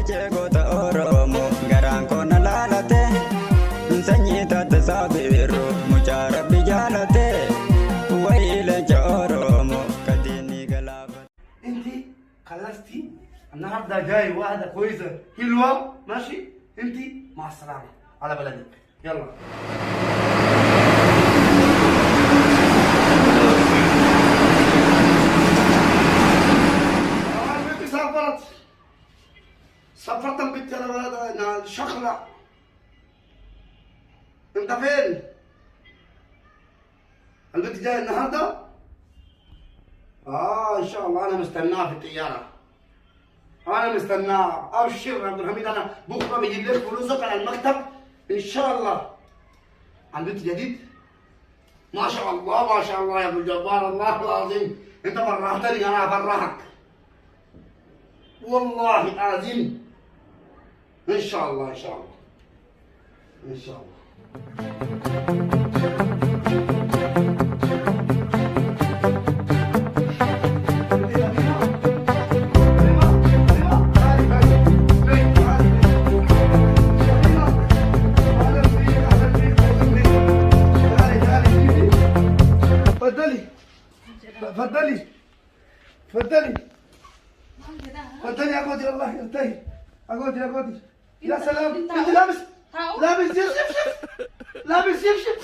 jeegoota Oromoo garaan koona laalate sanyii taate saabiru mucaa rabbi jaalate wayii leenca Oromoo katiinii galaafate. انتي خلصتي النهارده جاي واحده كويسه حلوه ماشي انتي مع السلامه على بلدك يلا. البنت سافرت البنت انا شخلة. انت فين؟ البنت جاي النهارده؟ ان شاء الله انا مستناه في الطياره. انا مستناه. ابشر عبد الحميد انا بكره بجيب لك فلوسك على المكتب ان شاء الله. البنت جديد؟ ما شاء الله ما شاء الله يا ابو الجبار الله العظيم انت فرحتني انا افرحك والله العظيم. ان شاء الله ان شاء الله ان شاء الله. تفضلي تفضلي تفضلي اقعدي الله يرتاحي. اقعدي يا سلام انت لابس شبشب لابس شبشب.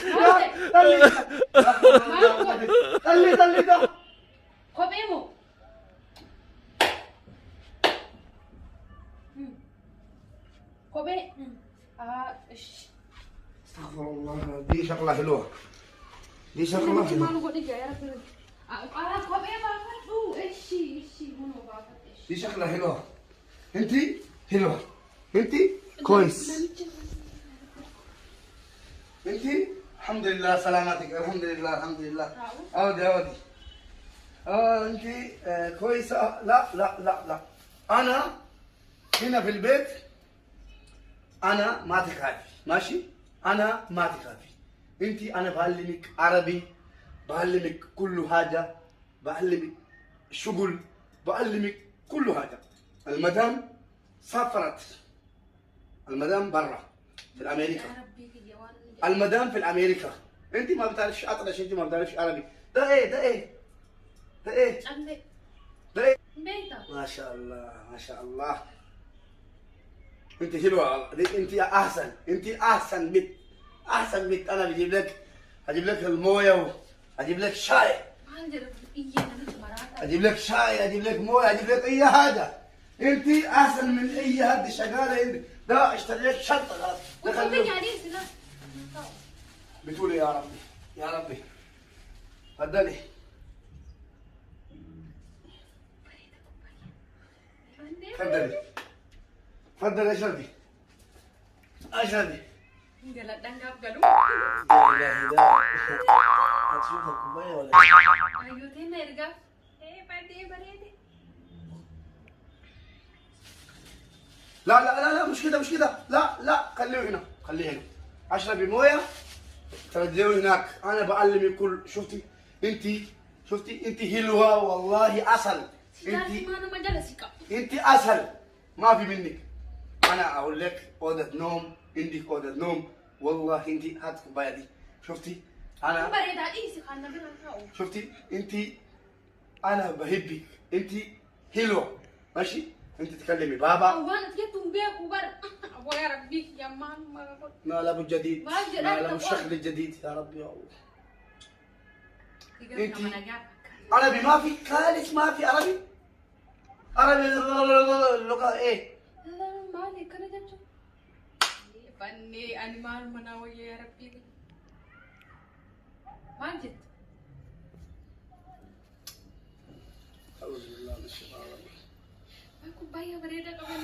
طلي ده خب ايمو خب ايه استغفر الله. دي شغله حلوه دي شغله حلوه دي شكلها حلوة. انتي حلوة انتي كويس انتي الحمد لله سلامتك الحمد لله الحمد لله. اودي انتي كويسة. لا انا هنا في البيت انا ما تخافي ماشي. انا ما تخافي انتي. انا بعلمك عربي بعلمك كل حاجة بعلمك شغل بعلمك كل حاجة. المدام سافرت. المدام برا في امريكا. المدام في امريكا. انت ما بتعرفش اطرش انت ما بتعرفش عربي. ده ايه ما شاء الله ما شاء الله. انت حلوة انت احسن انت احسن بنت احسن بنت. انا هجيب لك المويه هجيب لك شاي اجيب لك شاي اجيب لك مويه اجيب لك اي حاجه. انت احسن من اي حد شغاله. انت ده اشتري لك شنطه بتقولي يا ربي يا ربي. تفضلي تفضلي اشربي Jalan danggap galuh. لا هتشوف الكوبايه ولا Ayo tena erga. Pade. لا مش كده لا خليه هنا اشربي مويه ترجعي هناك. انا بعلمك كل شفتي انت حلوه والله عسل. انت عسل ما في منك. انا اقول لك اوضه نوم عندك اوضه نوم والله. انت هات كوبايه دي شفتي انا شفتي انت انا بحبك انت حلوه ماشي. انت تكلمي بابا. وانا تجيتم بيك وبر ابو يا ربي يا مان ما له الجديد ما له الشكل الجديد يا ربي يا الله. انت عربي ما في خالص ما في عربي لغه ايه؟ لا مالي كنا جنجو فني انيمال مناوي يا ربي ماجد. أعوذ بالله من الشيطان الرجيم. Aku bayar bereda kawan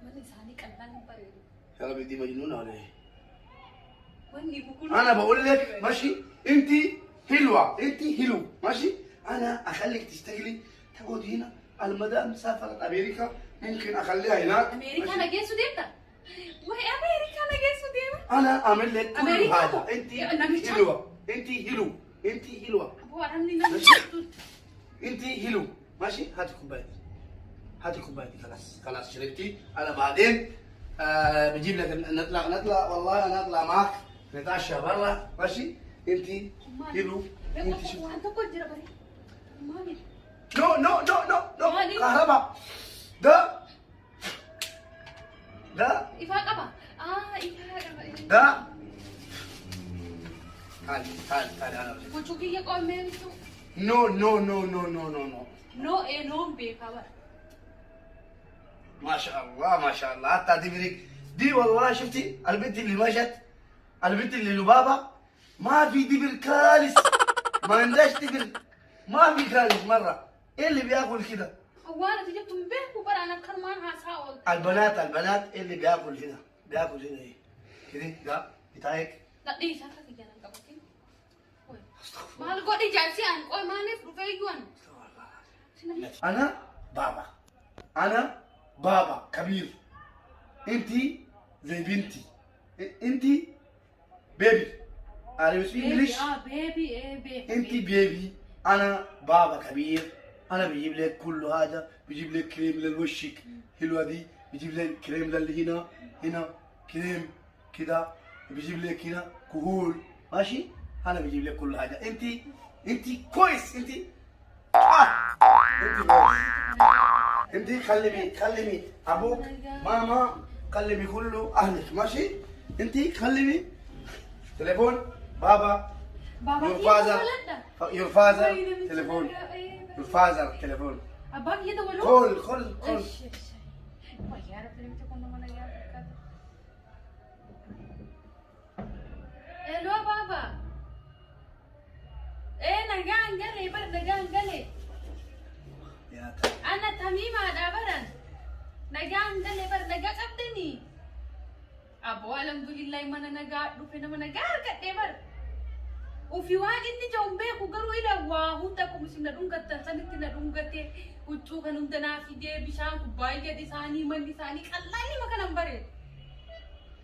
mana sani kandan bereda. يا ربي دي مجنونة ولا ايه؟ Wani buku. أنا بقول لك ماشي أنت حلوة أنت حلو ماشي. أنا أخليك تشتغلي تقعد هنا. المدام سافرت أمريكا ممكن أخليها هناك. أمريكا أنا جاي سوديتا. وهي أمريكا أنا جاي سوديتا. أنا أعمل لك كل حاجة. أنت حلوة أنت حلوة. أبو أرمني نفسي. أنت حلو ماشي. هات كوباية هاتي كوبايتي خلاص خلاص شربتي. انا بعدين بجيب لك نطلع والله انا اطلع معك نتعشى برا ماشي. انت كيلو انت شو انت قلت جربني مالي نو نو نو نو نو مالي. كهرباء ده إفاق أبا إفاق ده تعالي تعالي تعالي انا أوريك. وشوكي يقول ميرتو نو نو نو نو نو نو نو نو إيه نوم بيكابر ما شاء الله ما شاء الله. حتى دي بريك دي والله شفتي البنت اللي مشت البنت اللي لبابا ما في دبر كالس ما عندهاش دبر ما في كالس مره. ايه اللي بياكل كده؟ هو أنا جبت من بيت وبرا أنا كرمان هساول البنات ايه اللي بياكل هنا؟ بياكل هنا ايه؟ كده ده بتاعك. لا دي سافر في جنان كبتين ما لقوا دي جالسي أنا قوي ما نفرو في جوان انا بابا كبير. انتي زي بنتي. انتي بيبي. عارف انجلش؟ بيبي إيه بيبي انتي بيبي. انا بابا كبير. انا بجيب لك كل هذا. بجيب لك كريم للوشك حلوه دي. بجيب لك كريم للي هنا كريم كده. بجيب لك هنا كهول ماشي. انا بجيب لك كل هذا. انتي كويس. انتي انتي خلي ابوك ماما كلمي كله اهلك ماشي. انتي كلمي تليفون بابا your father تليفون your father تليفون. أباك يدولو كل يا رب لم تكن من يا الو بابا ايه نجان قلي بر نجان قلي يا انا تميمة دابرا نجان قلي بر نجا قبدني ابو الحمد لله من نجا دفنا من نجا كدبر وفي واحد انت جنبك وقالوا الى واهو تكو مسنا دونغت سنتنا دونغت وچو كنم تنافي دي بشان كوبايه دي ثاني من دي ثاني قلالي ما كان بري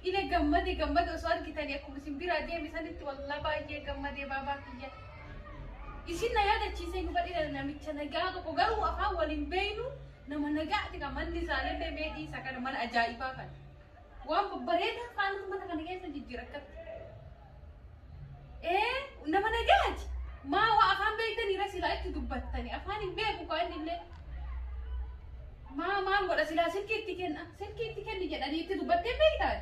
إلى جمد أسوار kita ni aku musim biraja misalnya itu Allah baje جمد baba kiya isi na yada chise ngubadi na michana gato ko garu afa walin beinu na managa tika mandi sale be bedi sakana man ajaiba kan wam bareda kan man kan kaysa jijirakat na managa ma wa afan beita ni rasila itu dubattani afani be ko kan dille ma ngoda sila silki tiken ni jadi itu dubatte beita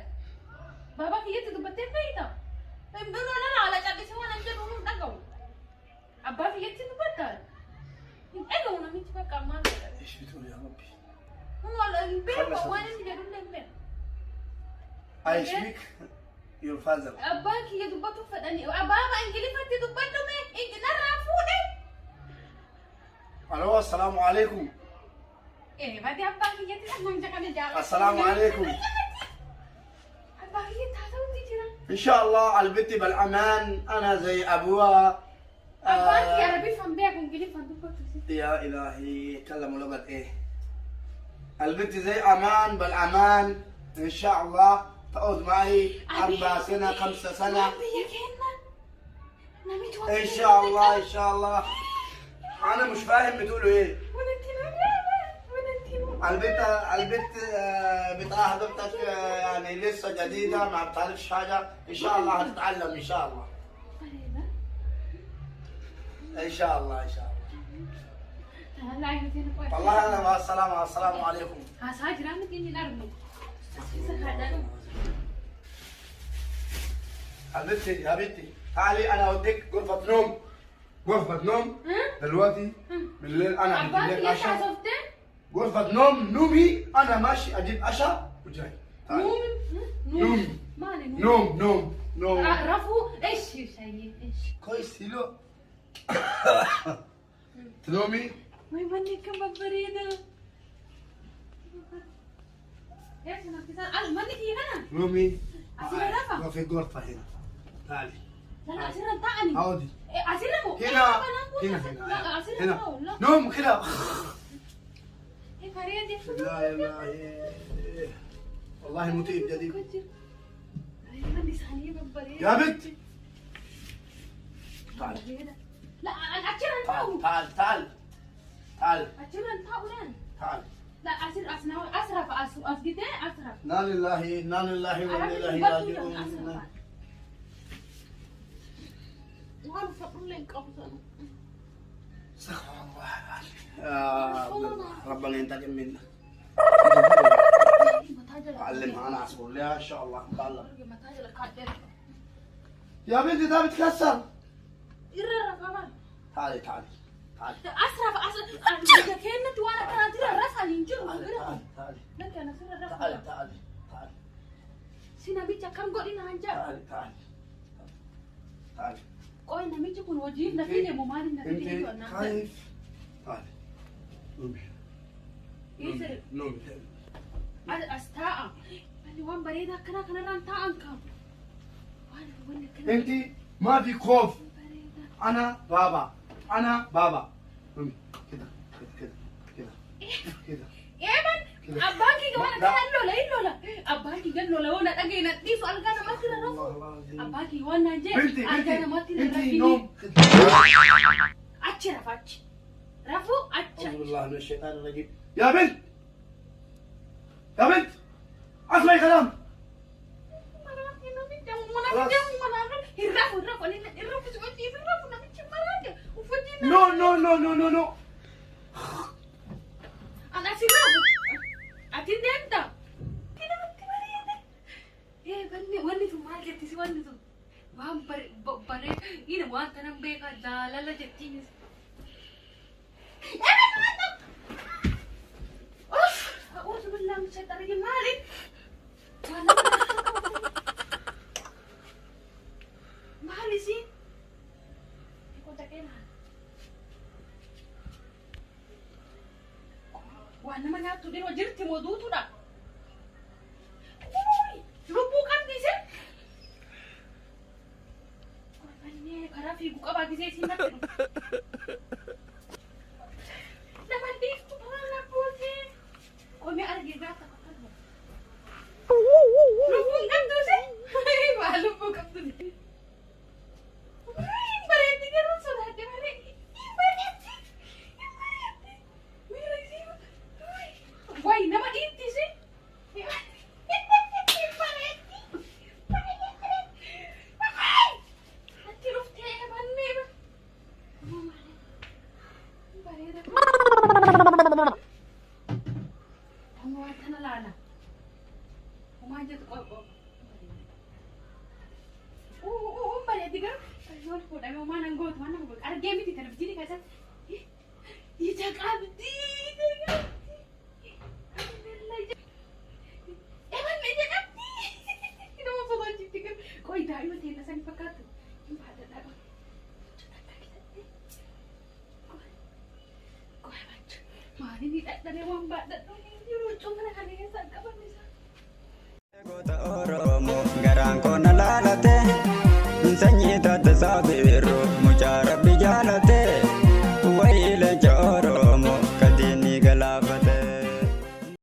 بابا كي يتدبتين بيتا بيقولوا انا على جابي سوا نجد ونو دغو ابا كي يتدبتال ايغو انا ميت بقى ما ايش بتقول يا ربي؟ هو البيت وانا نجدون البيت I speak your father. ابا كي يتدبتو فداني ابا ما انجلي فتي دبتو مي انت نرافودي الو السلام عليكم. ايه بدي ابا كي يتدبتو السلام عليكم. ان شاء الله البنت بالامان. انا زي ابوها. اباك يا ربي فهم بيك انجلي فهم يا الهي تكلموا لغه ايه؟ البنت زي امان بالامان ان شاء الله تعود معي 4 سنة 5 سنة ان شاء الله ان شاء الله. انا مش فاهم بتقولوا ايه. البنت بتاع حضرتك يعني لسه جديدة ما بتعرفش حاجة. ان شاء الله هتتعلم ان شاء الله. ان شاء الله ان شاء الله. والله انا مع السلامة. السلام عليكم. البنت يا بنتي تعالي انا اوديك غرفة نوم. غرفة نوم دلوقتي بالليل انا هجيب لك عشاء. غرفة نوم نومي. أنا ماشي أجيب عشاء وجاي. نوم رفو إيش شيء إيش كويس حلو. تنومي ما يبني كم بريدة إيش أنا كذا ماني في هنا نومي أسير رفا ما في غرفة هنا. تعالي لا أسير تاني عودي أسير مو هنا لا أسير مو لا نوم كده. لا والله متعب جديد يا بنت. تعال لا أنا أكيد تعال أنت تعال أكيد أنت تعال لا أسرف أسقط أسرف. إنا لله وإنا إليه راجعون. وأنا فضل لك أفضل. استغفر الله ربنا ينتقم منا. علمها انا اصبر لها ان شاء الله متعلم. يا بنتي ده بتكسر. تعالي تعالي تعالي. اسرف كانت وانا كانت الراس ينجر. تعالي لك انا سر الراس. تعالي تعالي تعالي. سينا بيتا كم قولنا هنجر. تعالي تعالي تعالي. قولنا ميجي كون وجيب نفيني مو مالي نفيني. انت خايف. تعالي. نومي. نومي. أستاء اللي وان بريدة كنا ران تانكم. انت ما في خوف. انا بابا نومي كده كده كده كده. إيمن أباكي كمان كان لا أباكي قال له لو أنا أجي نتيس ألقانا ما ترى رفو. أباكي وانا جاي ألقانا ما ترى رفيني. أتش رفاتش رفو أتش. أعوذ بالله من الشيطان الرجيم. يا بنت اسمعي كلام. نو أنا سيرابو أتين أنت كده إيه بني ثم ما جت سوى بني ثم وهم بري إيه ما أنت نبيك هذا لا جتيني أوف أعوذ بالله من الشيطان الرجيم مالك مالي سين كنت كده وانا ما نعرف تدين وجرت مودوتو دا لبو كان ديسه قرباني كرافي بوكا باغي زي سينا لما ديف تو بلا بوتي قومي ارجع بقى لبو كان دوسه ما لبو كان دوسه بريتي كده صدق بريتي Why naman inti sih? Nanti rufti ya bani ba. Kamu ada nalana. Kamu aja tuh. Bari tiga. Kalau pun ada mana nggak mana nggak. Ada game itu kan begini kan? Iya jaga abdi. Koi dai mati na sani pakato. Imbada da ba. Koi baca. Mari ni tak ada wang bak dak tu ni lucu mana kali ni sak kapan bisa. Oromo garaan koo na laalate sanyii taate saabe